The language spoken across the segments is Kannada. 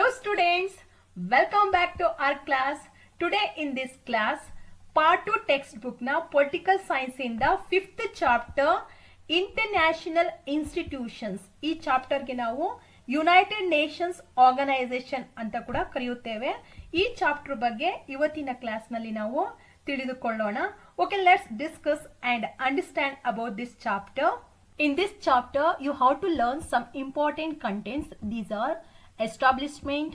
Hello students, welcome back to our class. Today in this class, part 2 textbook na political science in the 5th chapter International Institutions. ಈ ಚಾಪ್ಟರ್ ಗೆ ನಾವು ಯುನೈಟೆಡ್ ನೇಷನ್ಸ್ ಆರ್ಗನೈಸೇಷನ್ ಅಂತ ಕೂಡ ಕರೆಯುತ್ತೇವೆ. ಈ ಚಾಪ್ಟರ್ ಬಗ್ಗೆ ಇವತ್ತಿನ ಕ್ಲಾಸ್ ನಲ್ಲಿ ನಾವು ತಿಳಿದುಕೊಳ್ಳೋಣ. Okay, let's discuss and understand about this chapter. In this chapter, you have to learn some important contents. These are establishment,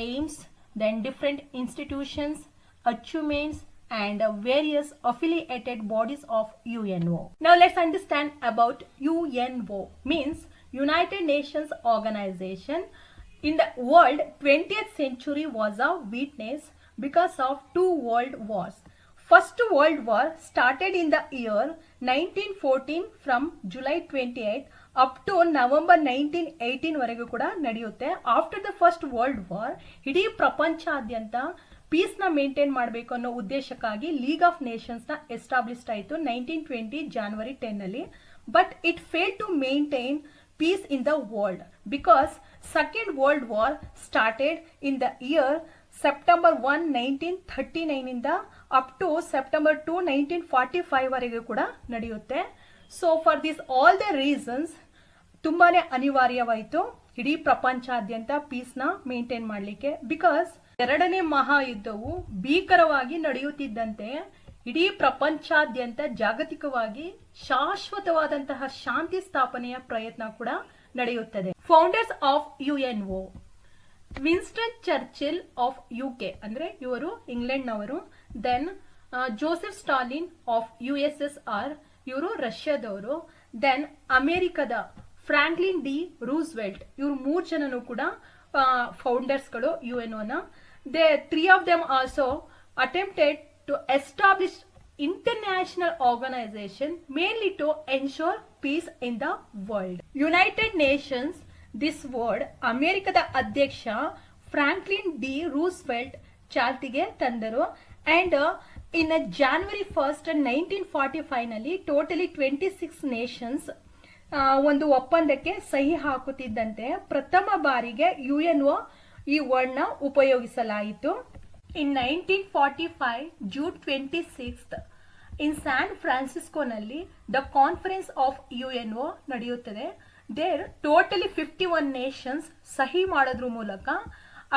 aims, then different institutions, achievements, and various affiliated bodies of UNO. Now let's understand about UNO. Means United Nations Organization. In the world, 20th century was a witness because of two world wars. First World War started in the year 1914 from July 28 up to November 1918 ವರೆಗೂ ಕೂಡ ನಡೆಯುತ್ತೆ. After the First World War ಇಡೀ ಪ್ರಪಂಚಾದ್ಯಂತ ಪೀಸ್ ನ ಮೇಂಟೈನ್ ಮಾಡಬೇಕು ಅನ್ನೋ ಉದ್ದೇಶಕ್ಕಾಗಿ ಲೀಗ್ ಆಫ್ ನೇಷನ್ಸ್ ನ ಎಸ್ಟಾಬ್ಲಿಷ್ ಆಯಿತು 1920 January 10 ಅಲ್ಲಿ. But it fail to maintain peace in the world because Second World War started in the year September 1, 1939 ಇಂದ ಅಪ್ ಟು September 2, 1945 ವರೆಗೂ ಕೂಡ ನಡೆಯುತ್ತೆ. So for this all the reasons ತುಂಬಾನೇ ಅನಿವಾರ್ಯವಾಯಿತು ಇಡೀ ಪ್ರಪಂಚಾದ್ಯಂತ ಪೀಸ್ ನ ಮೇಂಟೈನ್ ಮಾಡಲಿಕ್ಕೆ. ಬಿಕಾಸ್ ಎರಡನೇ ಮಹಾಯುದ್ಧವು ಭೀಕರವಾಗಿ ನಡೆಯುತ್ತಿದ್ದಂತೆ ಇಡೀ ಪ್ರಪಂಚಾದ್ಯಂತ ಜಾಗತಿಕವಾಗಿ ಶಾಶ್ವತವಾದಂತಹ ಶಾಂತಿ ಸ್ಥಾಪನೆಯ ಪ್ರಯತ್ನ ಕೂಡ ನಡೆಯುತ್ತದೆ. Founders of UNO Winston Churchill of UK ಅಂದ್ರೆ ಇವರು ಇಂಗ್ಲೆಂಡ್ನವರು. Then Joseph Stalin of USSR ಇವರು ರಷ್ಯಾದವರು. ದೆನ್ ಅಮೆರಿಕದ ಫ್ರಾಂಕ್ಲಿನ್ ಡಿ ರೂಸ್ವೆಲ್ಟ್ ಇವರು 3 ಜನನು ಕೂಡ ಫೌಂಡರ್ಸ್ಗಳು ಯುಎನ್ಒನ. They 3 of them also attempted to establish international organization mainly to ensure peace in the world. United Nations, this word ಅಮೆರಿಕದ ಅಧ್ಯಕ್ಷ ಫ್ರಾಂಕ್ಲಿನ್ ಡಿ ರೂಸ್ವೆಲ್ಟ್ ಚಾಲ್ತಿಗೆ ತಂದರು. ಅಂಡ್ ಇನ್ January 1, 1945 ನಲ್ಲಿ ಟೋಟಲಿ 26 ನೇಷನ್ಸ್ ಒಂದು ಒಪ್ಪಂದಕ್ಕೆ ಸಹಿ ಹಾಕುತ್ತಿದ್ದಂತೆ ಪ್ರಥಮ ಬಾರಿಗೆ ಯುಎನ್ಒ ಈ ವರ್ಡ್ ನ ಉಪಯೋಗಿಸಲಾಯಿತು. ಇನ್ 1945 June 26 ಇನ್ ಸ್ಯಾನ್ ಫ್ರಾನ್ಸಿಸ್ಕೋನಲ್ಲಿ ದ ಕಾನ್ಫರೆನ್ಸ್ ಆಫ್ ಯುಎನ್ಒ ನಡೆಯುತ್ತದೆ. ದೇರ್ ಟೋಟಲಿ 51 ನೇಷನ್ಸ್ ಸಹಿ ಮಾಡೋದ್ರ ಮೂಲಕ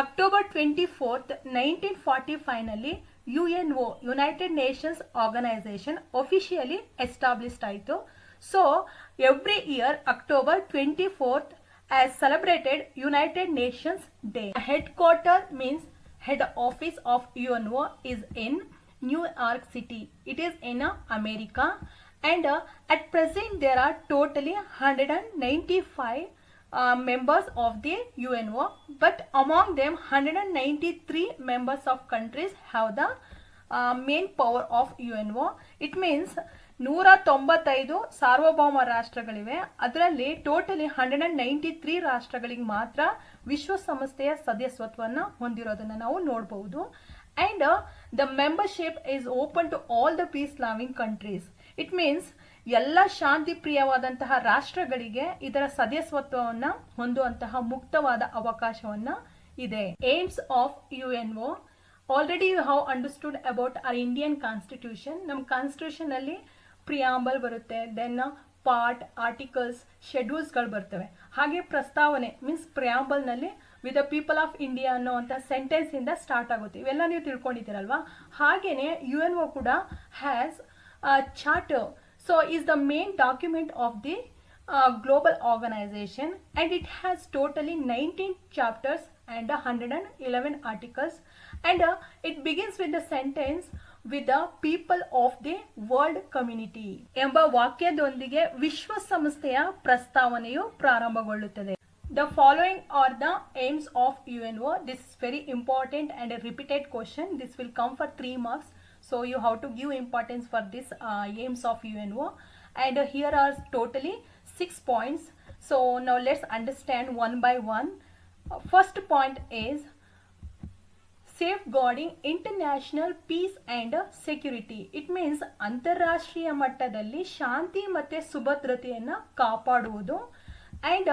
October 24, 1945 ನಲ್ಲಿ UNO United Nations Organisation officially established ಆಯಿತು. So every year October 24 as celebrated United Nations Day. Headquarter means head office of UNO is in New York City. It is in America. And at present there are totally 195 members of the UNO, but among them 193 members of countries have the main power of UNO. It means 195 ಸಾರ್ವಭೌಮ ರಾಷ್ಟ್ರಗಳಿವೆ. ಅದರಲ್ಲಿ ಟೋಟಲಿ 193 ರಾಷ್ಟ್ರಗಳಿಗೆ ಮಾತ್ರ ವಿಶ್ವಸಂಸ್ಥೆಯ ಸದಸ್ಯತ್ವವನ್ನು ಹೊಂದಿರೋದನ್ನ ನಾವು ನೋಡಬಹುದು. And the membership is open to all the peace-loving countries. It means ಎಲ್ಲ ಶಾಂತಿ ಪ್ರಿಯವಾದಂತಹ ರಾಷ್ಟ್ರಗಳಿಗೆ ಇದರ ಸದಸ್ಯತ್ವವನ್ನು ಹೊಂದುವಂತಹ ಮುಕ್ತವಾದ ಅವಕಾಶವನ್ನ ಇದೆ. Aims of UNO already you have understood about our Indian constitution. ನಮ್ಮ ಕಾನ್ಸ್ಟಿಟ್ಯೂಷನ್ ಅಲ್ಲಿ ಪ್ರಿಯಾಂಬಲ್ ಬರುತ್ತೆ, ದೆನ್ ಪಾರ್ಟ್, ಆರ್ಟಿಕಲ್ಸ್, ಶೆಡ್ಯೂಲ್ಸ್ಗಳು ಬರ್ತವೆ. ಹಾಗೆ ಪ್ರಸ್ತಾವನೆ ಮೀನ್ಸ್ ಪ್ರಿಯಾಂಬಲ್ ನಲ್ಲಿ with the people of India ಅನ್ನುವಂಥ ಸೆಂಟೆನ್ಸ್ ಇಂದ ಸ್ಟಾರ್ಟ್ ಆಗುತ್ತೆ. ಇವೆಲ್ಲ ನೀವು ತಿಳ್ಕೊಂಡಿದ್ದೀರಲ್ವಾ. ಹಾಗೇನೆ ಯುಎನ್ಒ ಕೂಡ has charter, so is the main document of the global organization, and it has totally 19 chapters and 111 articles, and it begins with the sentence with the people of the world community ಎಂಬ ವಾಕ್ಯದೊಂದಿಗೆ ವಿಶ್ವಸಂಸ್ಥೆಯ ಪ್ರಸ್ತಾವನೆಯು ಪ್ರಾರಂಭಗೊಳ್ಳುತ್ತದೆ. The following are the aims of UNO. This is very important and a repeated question. This will come for 3 marks. So you have to give importance for this aims of UNO. And here are totally 6 points. So now let's understand one by one. First point is safeguarding international peace and security. It means ಅಂತಾರಾಷ್ಟ್ರೀಯ ಮಟ್ಟದಲ್ಲಿ ಶಾಂತಿ ಮತ್ತೆ ಸುಭದ್ರತೆಯನ್ನು ಕಾಪಾಡುವುದು. And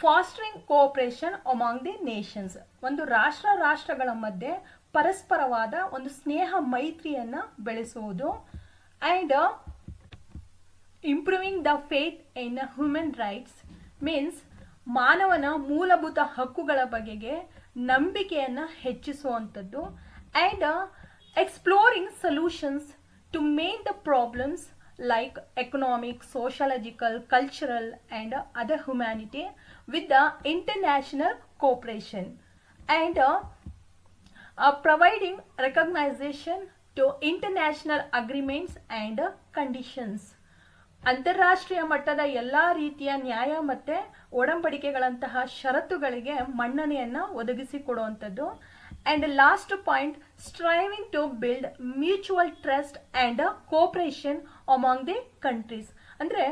fostering cooperation among the nations, ಒಂದು ರಾಷ್ಟ್ರಗಳ ಮಧ್ಯೆ ಪರಸ್ಪರವಾದ ಒಂದು ಸ್ನೇಹ ಮೈತ್ರಿಯನ್ನು ಬೆಳೆಸುವುದು. And improving the faith in human rights means ಮಾನವನ ಮೂಲಭೂತ ಹಕ್ಕುಗಳ ಬಗೆಗೆ ನಂಬಿಕೆಯನ್ನು ಹೆಚ್ಚಿಸುವಂಥದ್ದು. And exploring solutions to main the problems like economic, sociological, cultural and other humanity with the international cooperation. And providing recognition to international agreements and conditions. ಅಂತಾರಾಷ್ಟ್ರೀಯ ಮಟ್ಟದ ಎಲ್ಲ ರೀತಿಯ ನ್ಯಾಯ ಮತ್ತು ಒಡಂಬಡಿಕೆಗಳಂತಹ ಷರತ್ತುಗಳಿಗೆ ಮನ್ನಣೆಯನ್ನು ಒದಗಿಸಿಕೊಡುವಂಥದ್ದು. And last point, striving to build mutual trust and cooperation among the countries. ಅಂದರೆ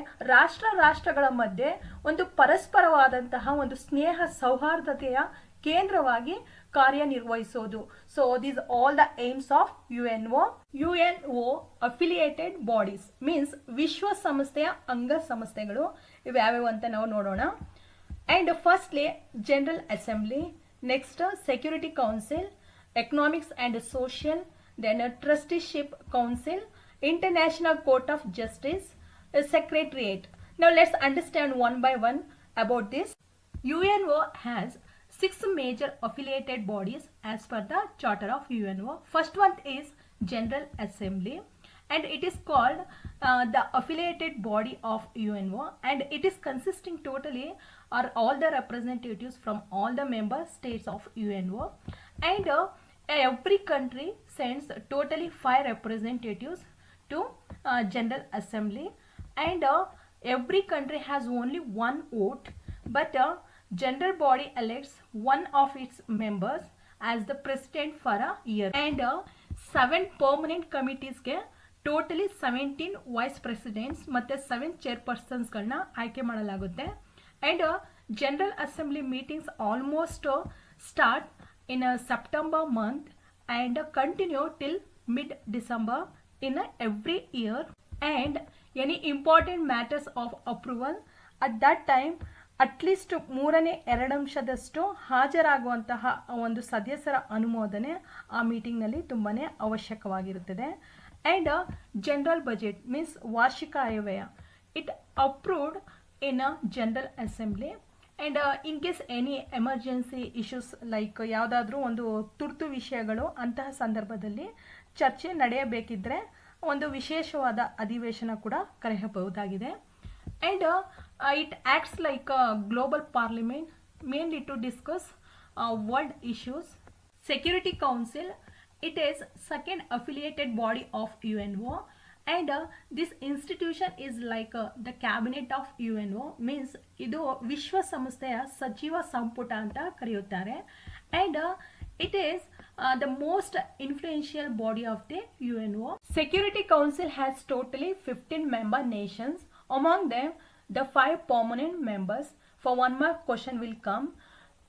ರಾಷ್ಟ್ರಗಳ ಮಧ್ಯೆ ಒಂದು ಪರಸ್ಪರವಾದಂತಹ ಒಂದು ಸ್ನೇಹ ಸೌಹಾರ್ದತೆಯ ಕೇಂದ್ರವಾಗಿ ಕಾರ್ಯನಿರ್ವಹಿಸೋದು. So these all the aims of UNO affiliated bodies means ವಿಶ್ವಸಂಸ್ಥೆಯ ಅಂಗಸಂಸ್ಥೆಗಳು ಇವ್ಯಾವ್ಯಾವು ಅಂತ ನಾವು ನೋಡೋಣ. And firstly general assembly, next security council, economics and social, then trusteeship council, international court of justice, secretariat. Now let's understand one by one about this. UNO has 6 major affiliated bodies as per the charter of UNO. First one is General Assembly, and it is called the affiliated body of UNO, and it is consisting totally are all the representatives from all the member states of UNO, and every country sends totally 5 representatives to General Assembly. And every country has only one vote, but general body elects one of its members as the president for a year. And 7 permanent committees ಗೆ totally 17 vice presidents ಮತ್ತೆ 7 chairpersons ಗಳನ್ನ ಆಯ್ಕೆ ಮಾಡಲಾಗುತ್ತೆ. And general assembly meetings almost start in September month and continue till mid December in every year. And any important matters of approval at that time at least 3/2 ಹಾಜರಾಗುವಂತಹ ಒಂದು ಸದಸ್ಯರ ಅನುಮೋದನೆ ಆ ಮೀಟಿಂಗ್ನಲ್ಲಿ ತುಂಬಾ ಅವಶ್ಯಕವಾಗಿರುತ್ತದೆ. ಆ್ಯಂಡ್ ಜನರಲ್ ಬಜೆಟ್ ಮೀನ್ಸ್ ವಾರ್ಷಿಕ ಆಯವ್ಯಯ, it approved in a general assembly. And in case any emergency issues like ಯಾವುದಾದ್ರೂ ಒಂದು ತುರ್ತು ವಿಷಯಗಳು ಅಂತಹ ಸಂದರ್ಭದಲ್ಲಿ ಚರ್ಚೆ ನಡೆಯಬೇಕಿದ್ರೆ ಒಂದು ವಿಶೇಷವಾದ ಅಧಿವೇಶನ ಕೂಡ ಕರೆಯಬಹುದಾಗಿದೆ. And it acts like a global parliament mainly to discuss world issues. Security council, it is second affiliated body of UNO, and this institution is like the cabinet of UNO means ಇದು ವಿಶ್ವಸಂಸ್ಥೆಯ ಸಚಿವ ಸಂಪುಟ ಅಂತ ಕರೆಯುತ್ತಾರೆ. And it is the most influential body of the UNO. Security Council has totally 15 member nations. Among them, the 5 permanent members. For 1 mark question will come.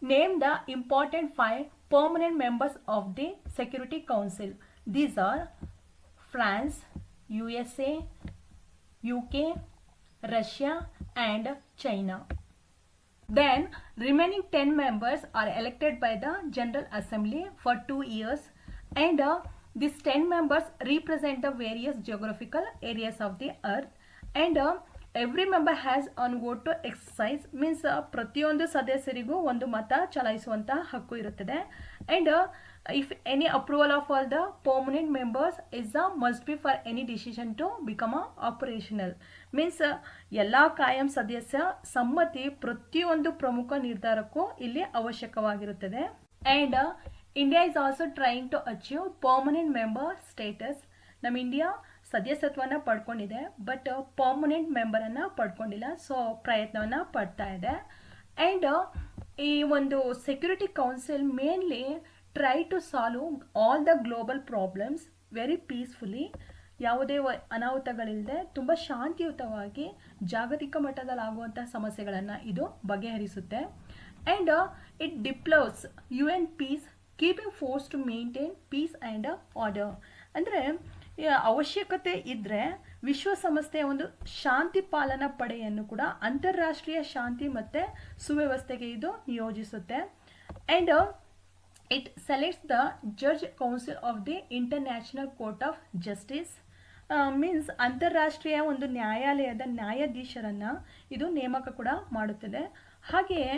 Name the important 5 permanent members of the Security Council. These are France, USA, UK, Russia and China. Then remaining 10 members are elected by the General Assembly for 2 years, and these 10 members represent the various geographical areas of the earth, and every member has one vote to exercise means ಪ್ರತಿಯೊಂದು ಸದಸ್ಯರಿಗೂ ಒಂದು ಮತ ಚಲಾಯಿಸುವಂತ ಹಕ್ಕು ಇರುತ್ತದೆ. and if any approval of all the permanent members is a must be for any decision to become operational means ಎಲ್ಲ ಕಾಯಂ ಸದಸ್ಯ ಸಮ್ಮತಿ ಪ್ರತಿಯೊಂದು ಪ್ರಮುಖ ನಿರ್ಧಾರಕ್ಕೂ ಇಲ್ಲಿ ಅವಶ್ಯಕವಾಗಿರುತ್ತದೆ. and India is also trying to achieve permanent member status. ನಮ್ಮ ಇಂಡಿಯಾ ಸದಸ್ಯತ್ವನ ಪಡ್ಕೊಂಡಿದೆ ಬಟ್ ಪರ್ಮನೆಂಟ್ ಮೆಂಬರನ್ನು ಪಡ್ಕೊಂಡಿಲ್ಲ, ಸೊ ಪ್ರಯತ್ನವನ್ನು ಪಡ್ತಾ ಇದೆ. ಆ್ಯಂಡ್ ಈ ಒಂದು security council mainly try to solve all the global problems very peacefully, ಯಾವುದೇ ಅನಾಹುತಗಳಿಲ್ಲದೆ ತುಂಬ ಶಾಂತಿಯುತವಾಗಿ ಜಾಗತಿಕ ಮಟ್ಟದಲ್ಲಾಗುವಂತಹ ಸಮಸ್ಯೆಗಳನ್ನು ಇದು ಬಗೆಹರಿಸುತ್ತೆ. And it deploys UN peacekeeping force to maintain peace and order. ಅಂದರೆ ಅವಶ್ಯಕತೆ ಇದ್ದರೆ ವಿಶ್ವಸಂಸ್ಥೆಯ ಒಂದು ಶಾಂತಿ ಪಾಲನಾ ಪಡೆಯನ್ನು ಕೂಡ ಅಂತಾರಾಷ್ಟ್ರೀಯ ಶಾಂತಿ ಮತ್ತು ಸುವ್ಯವಸ್ಥೆಗೆ ಇದು ನಿಯೋಜಿಸುತ್ತೆ. And it selects the judge council of the international court of justice. Means ಅಂತಾರಾಷ್ಟ್ರೀಯ ಒಂದು ನ್ಯಾಯಾಲಯದ ನ್ಯಾಯಾಧೀಶರನ್ನು ಇದು ನೇಮಕ ಕೂಡ ಮಾಡುತ್ತದೆ. ಹಾಗೆಯೇ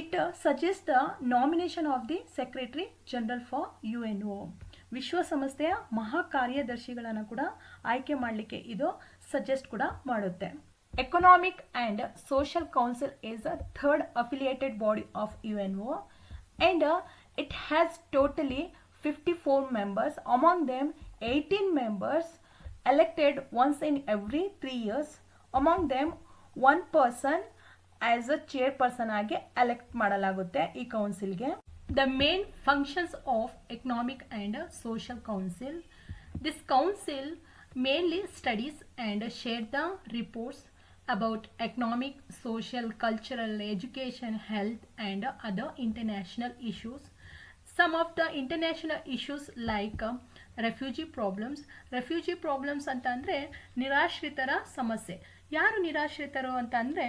it suggest the nomination of the secretary general for UNO. ವಿಶ್ವಸಂಸ್ಥೆಯ ಮಹಾ ಕಾರ್ಯದರ್ಶಿಗಳನ್ನು ಕೂಡ ಆಯ್ಕೆ ಮಾಡಲಿಕ್ಕೆ ಇದು ಸಜೆಸ್ಟ್ ಕೂಡ ಮಾಡುತ್ತೆ. Economic and social council is a third affiliated body of UNO and it has totally 54 members. Among them 18 members elected once in every 3 years. Among them one person as a chairperson ಆಗಿ ಎಲೆಕ್ಟ್ ಮಾಡಲಾಗುತ್ತೆ ಈ ಕೌನ್ಸಿಲ್ಗೆ. The main functions of economic and social council. This council mainly studies and share the reports about economic, social, cultural, education, health and other international issues. Some of the international issues like refugee problems ಅಂತ ಅಂದರೆ ನಿರಾಶ್ರಿತರ ಸಮಸ್ಯೆ. ಯಾರು ನಿರಾಶ್ರಿತರು ಅಂತ ಅಂದರೆ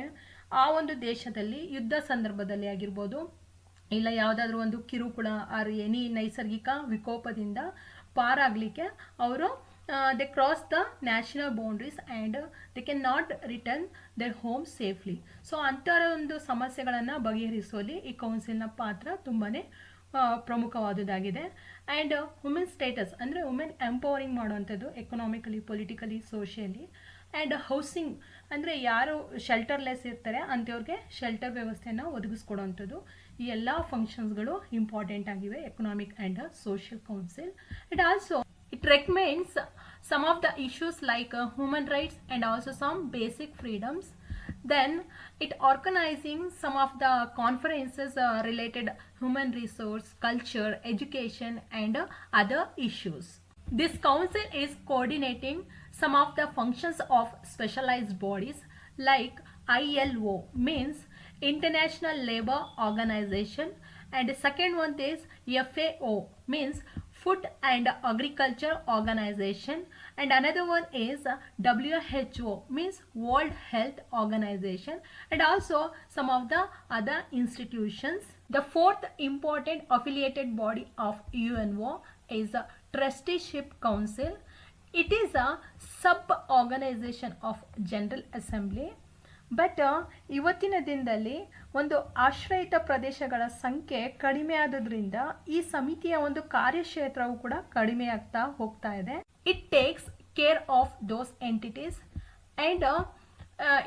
ಆ ಒಂದು ದೇಶದಲ್ಲಿ ಯುದ್ಧ ಸಂದರ್ಭದಲ್ಲಿ ಆಗಿರ್ಬೋದು, ಇಲ್ಲ ಯಾವುದಾದ್ರೂ ಒಂದು ಕಿರುಕುಳ ಆರ್ ಎನಿ ನೈಸರ್ಗಿಕ ವಿಕೋಪದಿಂದ ಪಾರಾಗಲಿಕ್ಕೆ ಅವರು they cross the national boundaries and they cannot return their home safely. So ಅಂಥರ ಒಂದು ಸಮಸ್ಯೆಗಳನ್ನು ಬಗೆಹರಿಸುವಲ್ಲಿ ಈ ಕೌನ್ಸಿಲ್ನ ಪಾತ್ರ ತುಂಬಾ ಪ್ರಮುಖವಾದುದಾಗಿದೆ. ಆ್ಯಂಡ್ ವುಮೆನ್ ಸ್ಟೇಟಸ್ ಅಂದರೆ ವುಮೆನ್ ಎಂಪವರಿಂಗ್ ಮಾಡುವಂಥದ್ದು economically, politically, socially. And housing ಅಂದರೆ ಯಾರು ಶೆಲ್ಟರ್ಲೆಸ್ ಇರ್ತಾರೆ ಅಂಥವ್ರಿಗೆ ಶೆಲ್ಟರ್ ವ್ಯವಸ್ಥೆಯನ್ನು ಒದಗಿಸ್ಕೊಡುವಂಥದ್ದು. ಈ ಎಲ್ಲ ಫಂಕ್ಷನ್ಸ್ಗಳು ಇಂಪಾರ್ಟೆಂಟ್ ಆಗಿವೆ economic and social council. It also it recommends some of the issues like human rights and also some basic freedoms. Then it organizing some of the conferences related human resource, culture, education and other issues. This council is coordinating some of the functions of specialized bodies like ILO means International Labour Organization, and the second one is FAO means Food and Agriculture Organization, and another one is WHO means World Health Organization, and also some of the other institutions. The fourth important affiliated body of UNO is a Trusteeship Council. It is a sub-organization of General Assembly. But ಇವತ್ತಿನ ದಿನದಲ್ಲಿ ಒಂದು ಆಶ್ರಯಿತ ಪ್ರದೇಶಗಳ ಸಂಖ್ಯೆ ಕಡಿಮೆ ಆಗೋದ್ರಿಂದ ಈ ಸಮಿತಿಯ ಒಂದು ಕಾರ್ಯಕ್ಷೇತ್ರವು ಕೂಡ ಕಡಿಮೆ ಆಗ್ತಾ ಹೋಗ್ತಾ ಇದೆ. It takes care of those entities and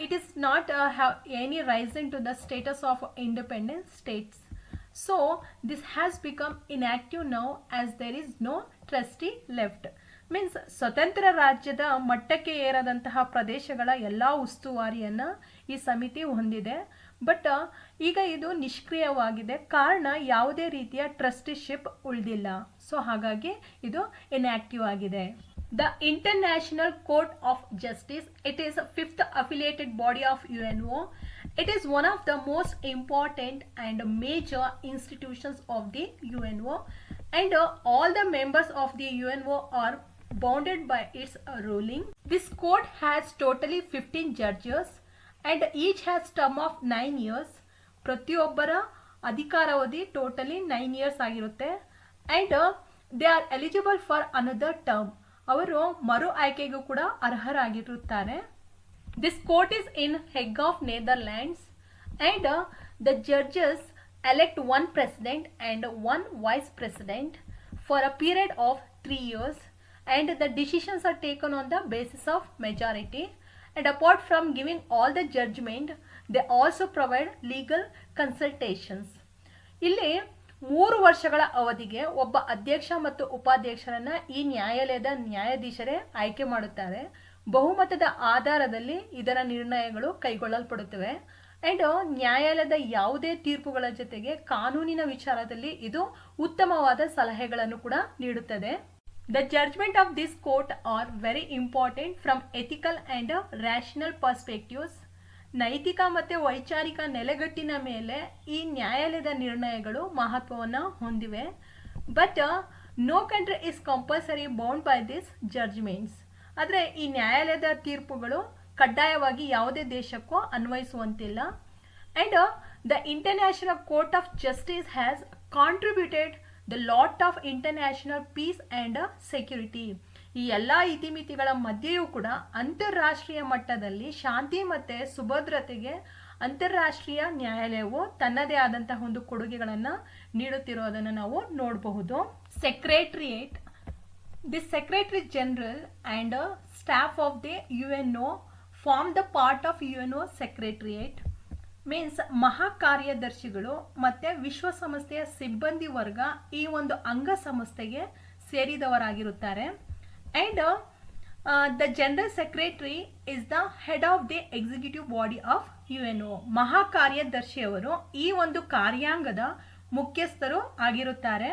it is not have any rising to the status of independent states. So this has become inactive now as there is no trustee left. Means ಸ್ವತಂತ್ರ ರಾಜ್ಯದ ಮಟ್ಟಕ್ಕೆ ಏರದಂತಹ ಪ್ರದೇಶಗಳ ಎಲ್ಲ ಉಸ್ತುವಾರಿಯನ್ನು ಈ ಸಮಿತಿ ಹೊಂದಿದೆ. ಬಟ್ ಈಗ ಇದು ನಿಷ್ಕ್ರಿಯವಾಗಿದೆ, ಕಾರಣ ಯಾವುದೇ ರೀತಿಯ ಟ್ರಸ್ಟಿಶಿಪ್ ಉಳಿದಿಲ್ಲ. ಸೊ ಹಾಗಾಗಿ ಇದು ಇನ್ಆಕ್ಟಿವ್ ಆಗಿದೆ. The international court of justice, it is fifth affiliated body of UNO. It is one of the most important and major institutions of the UNO, and all the members of the UNO are bounded by its ruling. This court has totally 15 judges and each has term of 9 years. ಪ್ರತಿಯೊಬ್ಬರ ಅಧಿಕಾರಾವಧಿ ಟೋಟಲಿ 9 years ಆಗಿರುತ್ತೆ. and they are eligible for another term. ಅವರು ಮರು ಆಯ್ಕೆಗೂ ಕೂಡ ಅರ್ಹರಾಗಿರುತ್ತಾರೆ. This court is in Hague of Netherlands, and the judges elect one president and one vice president for a period of 3 years, and the decisions are taken on the basis of majority. And apart from giving all the judgment, they also provide legal consultations. ಇಲ್ಲಿ 3 ವರ್ಷಗಳ ಅವಧಿಗೆ ಒಬ್ಬ ಅಧ್ಯಕ್ಷ ಮತ್ತು ಉಪಾಧ್ಯಕ್ಷರನ್ನ ಈ ನ್ಯಾಯಾಲಯದ ನ್ಯಾಯಾಧೀಶರೇ ಆಯ್ಕೆ ಮಾಡುತ್ತಾರೆ. ಬಹುಮತದ ಆಧಾರದಲ್ಲಿ ಇದರ ನಿರ್ಣಯಗಳು ಕೈಗೊಳ್ಳಲ್ಪಡುತ್ತವೆ. ಆ್ಯಂಡ್ ನ್ಯಾಯಾಲಯದ ಯಾವುದೇ ತೀರ್ಪುಗಳ ಜೊತೆಗೆ ಕಾನೂನಿನ ವಿಚಾರದಲ್ಲಿ ಇದು ಉತ್ತಮವಾದ ಸಲಹೆಗಳನ್ನು ಕೂಡ ನೀಡುತ್ತದೆ. The judgment of this court are very important from ethical and rational perspectives. ನೈತಿಕ ಮತ್ತು ವೈಚಾರಿಕ ನೆಲೆಗಟ್ಟಿನ ಮೇಲೆ ಈ ನ್ಯಾಯಾಲಯದ ನಿರ್ಣಯಗಳು ಮಹತ್ವವನ್ನು ಹೊಂದಿವೆ. But no country is compulsory bound by this judgements. ಆದರೆ ಈ ನ್ಯಾಯಾಲಯದ ತೀರ್ಪುಗಳು ಕಡ್ಡಾಯವಾಗಿ ಯಾವುದೇ ದೇಶಕ್ಕೂ ಅನ್ವಯಿಸುವಂತಿಲ್ಲ. And the international court of justice has contributed the lot of international peace and security. ಈ ಎಲ್ಲ ಇತಿಮಿತಿಗಳ ಮಧ್ಯೆಯೂ ಕೂಡ ಅಂತಾರಾಷ್ಟ್ರೀಯ ಮಟ್ಟದಲ್ಲಿ ಶಾಂತಿ ಮತ್ತು ಸುಭದ್ರತೆಗೆ ಅಂತಾರಾಷ್ಟ್ರೀಯ ನ್ಯಾಯಾಲಯವು ತನ್ನದೇ ಆದಂತಹ ಒಂದು ಕೊಡುಗೆಗಳನ್ನು ನೀಡುತ್ತಿರೋದನ್ನು ನಾವು ನೋಡಬಹುದು. Secretariat, the secretary general and staff of the UNO form the part of UNO secretariat. Means ಮಹಾಕಾರ್ಯದರ್ಶಿಗಳು ಮತ್ತು ವಿಶ್ವಸಂಸ್ಥೆಯ ಸಿಬ್ಬಂದಿ ವರ್ಗ ಈ ಒಂದು ಅಂಗಸಂಸ್ಥೆಗೆ ಸೇರಿದವರಾಗಿರುತ್ತಾರೆ. And the general secretary is the head of the executive body of UNO. ಮಹಾಕಾರ್ಯದರ್ಶಿಯವರು ಈ ಒಂದು ಕಾರ್ಯಾಂಗದ ಮುಖ್ಯಸ್ಥರು ಆಗಿರುತ್ತಾರೆ.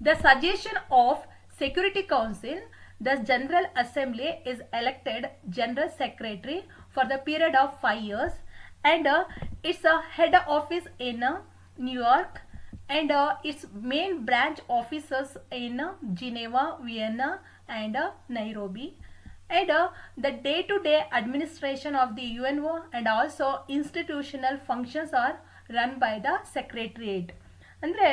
The suggestion of security council, the general assembly is elected general secretary for the period of 5 years and its head office in New York and its main branch offices in Geneva, Vienna and Nairobi. And the day-to-day administration of the UNO and also institutional functions are run by the secretariat. ಅಂದರೆ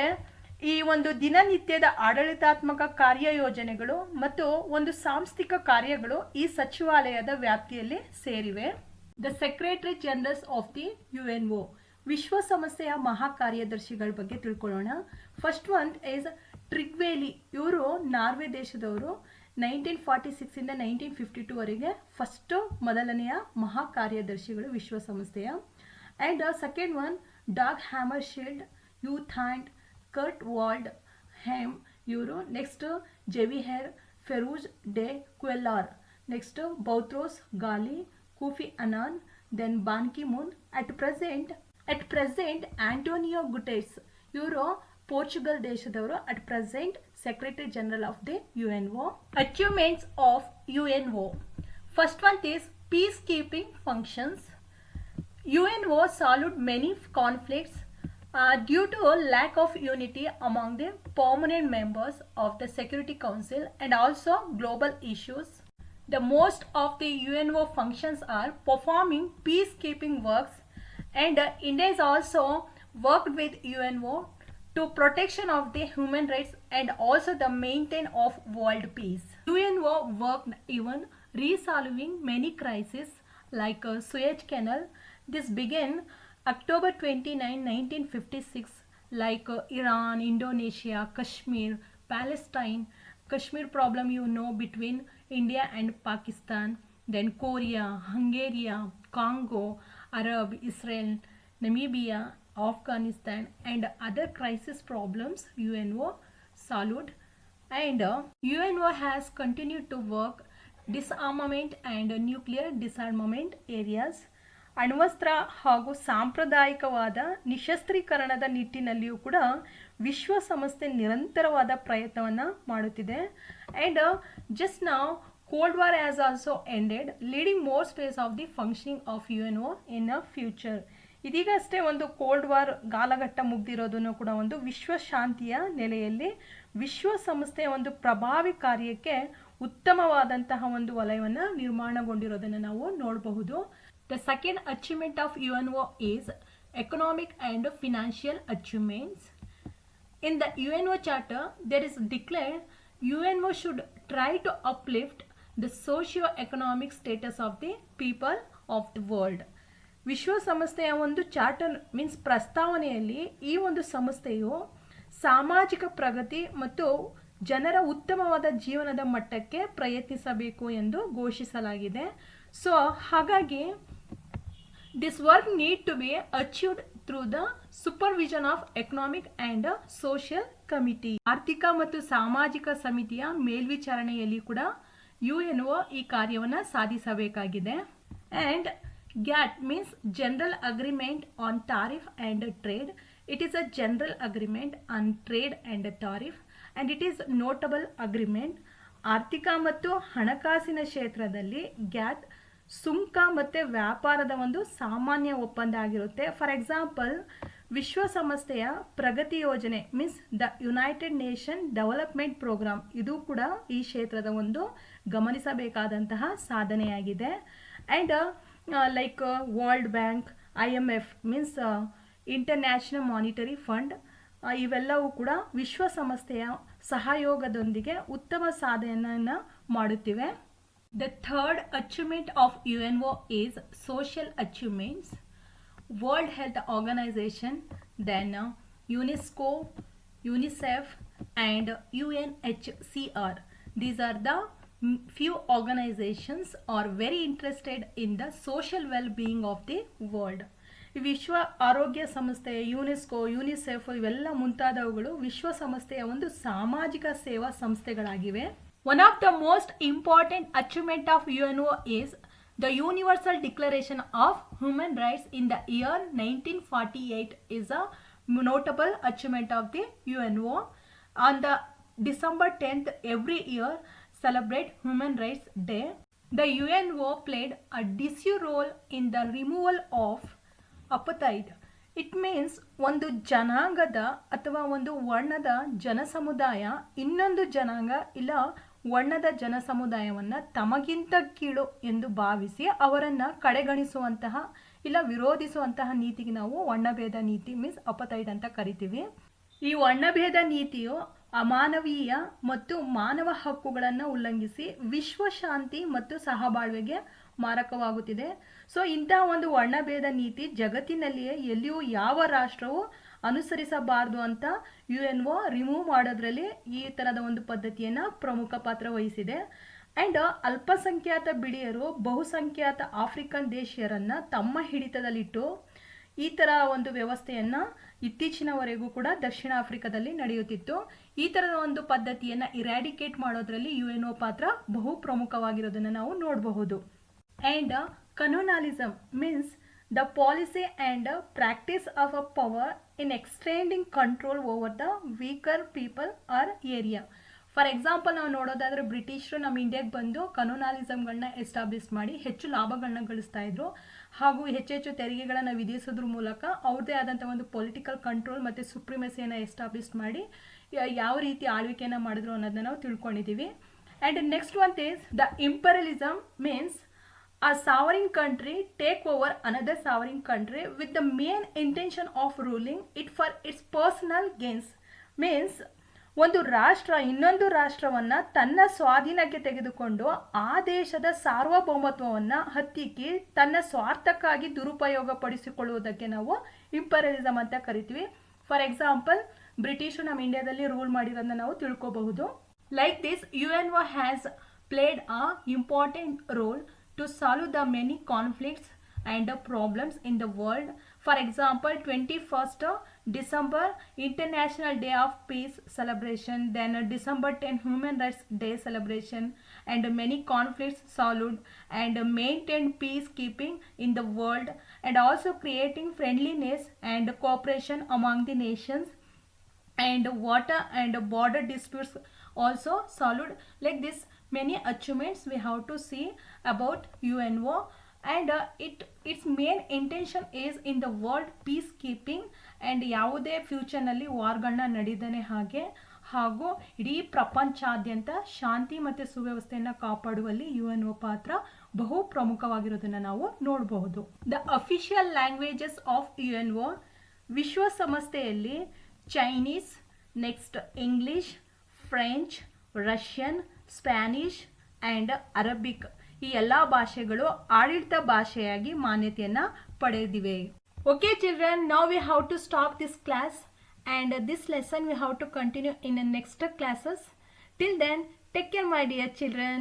ಈ ಒಂದು ದಿನನಿತ್ಯದ ಆಡಳಿತಾತ್ಮಕ ಕಾರ್ಯಯೋಜನೆಗಳು ಮತ್ತು ಒಂದು ಸಾಂಸ್ಥಿಕ ಕಾರ್ಯಗಳು ಈ ಸಚಿವಾಲಯದ ವ್ಯಾಪ್ತಿಯಲ್ಲಿ ಸೇರಿವೆ. The secretary generals of the UNO, ವಿಶ್ವಸಂಸ್ಥೆಯ ಮಹಾಕಾರ್ಯದರ್ಶಿಗಳ ಬಗ್ಗೆ ತಿಳ್ಕೊಳ್ಳೋಣ. First one is Trygve Lie. ಇವರು ನಾರ್ವೆ ದೇಶದವರು. 1946 ಇಂದ 1952 ವರೆಗೆ ಫಸ್ಟ್ ಮೊದಲನೆಯ ಮಹಾಕಾರ್ಯದರ್ಶಿಗಳು ವಿಶ್ವಸಂಸ್ಥೆಯ. And second one Dag Hammarskjold, U Thant, Kurt Waldheim ಇವರು. Next Javier Perez de Cuellar. Next Boutros Ghali, Kofi Annan, then Ban Ki Moon. At present Antonio Guterres ಇವರು ಪೋರ್ಚುಗಲ್ ದೇಶದವರು. At present secretary general of the UNO. Achievements of UNO. First one is peacekeeping functions. UNO solved many conflicts due to lack of unity among the permanent members of the Security Council and also global issues. The most of the UNO functions are performing peacekeeping works, and India is also worked with UNO to protection of the human rights and also the maintain of world peace. UNO worked even resolving many crises like Suez Canal. This began October 29, 1956, like Iran, Indonesia, Kashmir, Palestine. Kashmir problem between India and Pakistan. Then Korea, Hungary, Congo, Arab, Israel, Namibia, Afghanistan and other crisis problems UNO solved. And UNO has continued to work disarmament and nuclear disarmament areas. ಅಣ್ವಸ್ತ್ರ ಹಾಗೂ ಸಾಂಪ್ರದಾಯಿಕವಾದ ನಿಶಸ್ತ್ರೀಕರಣದ ನಿಟ್ಟಿನಲ್ಲಿಯೂ ಕೂಡ ವಿಶ್ವಸಂಸ್ಥೆ ನಿರಂತರವಾದ ಪ್ರಯತ್ನವನ್ನು ಮಾಡುತ್ತಿದೆ. ಆ್ಯಂಡ್ ಜಸ್ಟ್ ನಾವು cold war has also ended, leading more space of the functioning of UNO in a future. ಇದೀಗಷ್ಟೇ ಒಂದು ಕೋಲ್ಡ್ ವಾರ್ ಕಾಲಘಟ್ಟ ಮುಗ್ದಿರೋದನ್ನು ಕೂಡ ಒಂದು ವಿಶ್ವ ಶಾಂತಿಯ ನೆಲೆಯಲ್ಲಿ ವಿಶ್ವಸಂಸ್ಥೆಯ ಒಂದು ಪ್ರಭಾವಿ ಕಾರ್ಯಕ್ಕೆ ಉತ್ತಮವಾದಂತಹ ಒಂದು ವಲಯವನ್ನು ನಿರ್ಮಾಣಗೊಂಡಿರೋದನ್ನು ನಾವು ನೋಡಬಹುದು. The second achievement of UNO is economic and financial achievements. In the UNO Charter, there is declared UNO should try to uplift the socio-economic status of the people of the world. ವಿಶ್ವಸಂಸ್ಥೆಯ ಒಂದು ಚಾರ್ಟರ್ ಮೀನ್ಸ್ ಪ್ರಸ್ತಾವನೆಯಲ್ಲಿ ಈ ಒಂದು ಸಂಸ್ಥೆಯು ಸಾಮಾಜಿಕ ಪ್ರಗತಿ ಮತ್ತು ಜನರ ಉತ್ತಮವಾದ ಜೀವನದ ಮಟ್ಟಕ್ಕೆ ಪ್ರಯತ್ನಿಸಬೇಕು ಎಂದು ಘೋಷಿಸಲಾಗಿದೆ. ಸೊ ಹಾಗಾಗಿ this work need to be achieved through the supervision of economic and social committee. ಆರ್ಥಿಕ ಮತ್ತು ಸಾಮಾಜಿಕ ಸಮಿತಿಯ ಮೇಲ್ವಿಚಾರಣೆಯಲ್ಲಿ ಕೂಡ UNO ಈ ಕಾರ್ಯವನ್ನು ಸಾಧಿಸಬೇಕಾಗಿದೆ. and GATT means General Agreement on Tariff and Trade. It is a general agreement on trade and tariff and it is notable agreement. ಆರ್ಥಿಕ ಮತ್ತು ಹಣಕಾಸಿನ ಕ್ಷೇತ್ರದಲ್ಲಿ ಗ್ಯಾಟ್ ಸುಂಕ ಮತ್ತು ವ್ಯಾಪಾರದ ಒಂದು ಸಾಮಾನ್ಯ ಒಪ್ಪಂದ ಆಗಿರುತ್ತೆ. ಫಾರ್ ಎಕ್ಸಾಂಪಲ್ ವಿಶ್ವಸಂಸ್ಥೆಯ ಪ್ರಗತಿ ಯೋಜನೆ means the United Nation Development Programme, ಇದು ಕೂಡ ಈ ಕ್ಷೇತ್ರದ ಒಂದು ಗಮನಿಸಬೇಕಾದಂತಹ ಸಾಧನೆಯಾಗಿದೆ. And like World Bank, IMF means International Monetary Fund, ಇವೆಲ್ಲವೂ ಕೂಡ ವಿಶ್ವಸಂಸ್ಥೆಯ ಸಹಯೋಗದೊಂದಿಗೆ ಉತ್ತಮ ಸಾಧನೆಯನ್ನು ಮಾಡುತ್ತಿವೆ. The third achievement of UNO is social achievements. World Health Organization, then UNESCO, UNICEF and UNHCR. These are the few organizations are very interested in the social well-being of the world. ವಿಶ್ವ ಆರೋಗ್ಯ ಸಂಸ್ಥೆ, ಯುನೆಸ್ಕೋ, ಯುನಿಸೆಫ್ ಇವೆಲ್ಲ ಮುಂತಾದವುಗಳು ವಿಶ್ವಸಂಸ್ಥೆಯ ಒಂದು ಸಾಮಾಜಿಕ ಸೇವಾ ಸಂಸ್ಥೆಗಳಾಗಿವೆ. One of the most important achievement of UNO is the Universal Declaration of Human Rights in the year 1948 is a notable achievement of the UNO. On the December 10th, every year celebrate Human Rights Day. The UNO played a decisive role in the removal of apartheid. It means ಒಂದು ಜನಾಂಗದ ಅಥವಾ ಒಂದು ವರ್ಣದ ಜನಸಮುದಾಯ ಇನ್ನೊಂದು ಜನಾಂಗ ಇಲ್ಲ ವರ್ಣದ ಜನಸಮುದಾಯವನ್ನು ತಮಗಿಂತ ಕೀಳು ಎಂದು ಭಾವಿಸಿ ಅವರನ್ನು ಕಡೆಗಣಿಸುವಂತಹ ಇಲ್ಲ ವಿರೋಧಿಸುವಂತಹ ನೀತಿಗೆ ನಾವು ವರ್ಣಭೇದ ನೀತಿ ಮೀನ್ಸ್ ಅಪತೈಡ್ ಅಂತ ಕರಿತೀವಿ. ಈ ವರ್ಣಭೇದ ನೀತಿಯು ಅಮಾನವೀಯ ಮತ್ತು ಮಾನವ ಹಕ್ಕುಗಳನ್ನು ಉಲ್ಲಂಘಿಸಿ ವಿಶ್ವ ಶಾಂತಿ ಮತ್ತು ಸಹಬಾಳ್ವೆಗೆ ಮಾರಕವಾಗುತ್ತಿದೆ. ಸೊ ಇಂತಹ ಒಂದು ವರ್ಣಭೇದ ನೀತಿ ಜಗತ್ತಿನಲ್ಲಿಯೇ ಎಲ್ಲಿಯೂ ಯಾವ ರಾಷ್ಟ್ರವು ಅನುಸರಿಸಬಾರದು ಅಂತ UNO ರಿಮೂವ್ ಮಾಡೋದ್ರಲ್ಲಿ ಈ ಥರದ ಒಂದು ಪದ್ಧತಿಯನ್ನು ಪ್ರಮುಖ ಪಾತ್ರ ವಹಿಸಿದೆ. ಆ್ಯಂಡ್ ಅಲ್ಪಸಂಖ್ಯಾತ ಬಿಳಿಯರು ಬಹುಸಂಖ್ಯಾತ ಆಫ್ರಿಕನ್ ದೇಶೀಯರನ್ನು ತಮ್ಮ ಹಿಡಿತದಲ್ಲಿಟ್ಟು ಈ ಥರ ಒಂದು ವ್ಯವಸ್ಥೆಯನ್ನು ಇತ್ತೀಚಿನವರೆಗೂ ಕೂಡ ದಕ್ಷಿಣ ಆಫ್ರಿಕಾದಲ್ಲಿ ನಡೆಯುತ್ತಿತ್ತು. ಈ ಥರದ ಒಂದು ಪದ್ಧತಿಯನ್ನು ಇರಾಡಿಕೇಟ್ ಮಾಡೋದ್ರಲ್ಲಿ UNO ಪಾತ್ರ ಬಹು ಪ್ರಮುಖವಾಗಿರೋದನ್ನು ನಾವು ನೋಡಬಹುದು. And colonialism means the policy and practice of a power in extending control over the weaker people or area. For example ನಾವು ನೋಡೋದಾದರೆ ಬ್ರಿಟಿಷರು ನಮ್ಮ ಇಂಡಿಯಾಗೆ ಬಂದು ಕನೋನಾಲಿಸಮ್ಗಳನ್ನ ಎಸ್ಟಾಬ್ಲಿಷ್ ಮಾಡಿ ಹೆಚ್ಚು ಲಾಭಗಳನ್ನ ಗಳಿಸ್ತಾ ಇದ್ರು ಹಾಗೂ ಹೆಚ್ಚೆಚ್ಚು ತೆರಿಗೆಗಳನ್ನು ವಿಧಿಸೋದ್ರ ಮೂಲಕ ಅವ್ರದ್ದೇ ಆದಂಥ ಒಂದು ಪೊಲಿಟಿಕಲ್ ಕಂಟ್ರೋಲ್ ಮತ್ತು ಸುಪ್ರಿಮೆಸಿಯನ್ನು ಎಸ್ಟಾಬ್ಲಿಷ್ ಮಾಡಿ ಯಾವ ರೀತಿ ಆಳ್ವಿಕೆಯನ್ನು ಮಾಡಿದ್ರು ಅನ್ನೋದನ್ನ ನಾವು ತಿಳ್ಕೊಂಡಿದ್ದೀವಿ. And next one is the imperialism means a sovereign country take over another sovereign country with the main intention of ruling it for its personal gains. means ಒಂದು ರಾಷ್ಟ್ರ ಇನ್ನೊಂದು ರಾಷ್ಟ್ರವನ್ನು ತನ್ನ ಸ್ವಾಧೀನಕ್ಕೆ ತೆಗೆದುಕೊಂಡು ಆ ದೇಶದ ಸಾರ್ವಭೌಮತ್ವವನ್ನು ಹತ್ತಿಕ್ಕಿ ತನ್ನ ಸ್ವಾರ್ಥಕ್ಕಾಗಿ ದುರುಪಯೋಗ ಪಡಿಸಿಕೊಳ್ಳುವುದಕ್ಕೆ ನಾವು ಇಂಪೀರಿಯಲಿಸಮ್ ಅಂತ ಕರಿತೀವಿ. ಫಾರ್ ಎಕ್ಸಾಂಪಲ್ ಬ್ರಿಟಿಷರು ನಮ್ಮ ಇಂಡಿಯಾದಲ್ಲಿ ರೂಲ್ ಮಾಡಿರೋದನ್ನ ನಾವು ತಿಳ್ಕೋಬಹುದು. Like this UNO has played a important role to solve the many conflicts and problems in the world. For example, 21st December International Day of Peace celebration, then December 10 Human Rights Day celebration, and many conflicts solved and maintained peacekeeping in the world, and also creating friendliness and cooperation among the nations, and water and border disputes also solved. Like this many achievements we have to see about UNO, and its main intention is in the world peacekeeping, and ಯಾವುದೇ ಫ್ಯೂಚರ್ನಲ್ಲಿ ವಾರ್ಗಳನ್ನ ನಡೀತಾನೆ ಹಾಗೂ ಇಡೀ ಪ್ರಪಂಚಾದ್ಯಂತ ಶಾಂತಿ ಮತ್ತು ಸುವ್ಯವಸ್ಥೆಯನ್ನು ಕಾಪಾಡುವಲ್ಲಿ UNO ಪಾತ್ರ ಬಹು ಪ್ರಮುಖವಾಗಿರೋದನ್ನು ನಾವು ನೋಡಬಹುದು. The official languages of UNO ವಿಶ್ವಸಂಸ್ಥೆಯಲ್ಲಿ Chinese, next English, French, Russian, Spanish and Arabic ಈ ಎಲ್ಲ ಭಾಷೆಗಳು ಆಡಳಿತ ಭಾಷೆಯಾಗಿ ಮಾನ್ಯತೆಯನ್ನು ಪಡೆದಿವೆ. Okay children, now we have to stop this class and this lesson we have to continue in next classes. Till then, take care my dear children.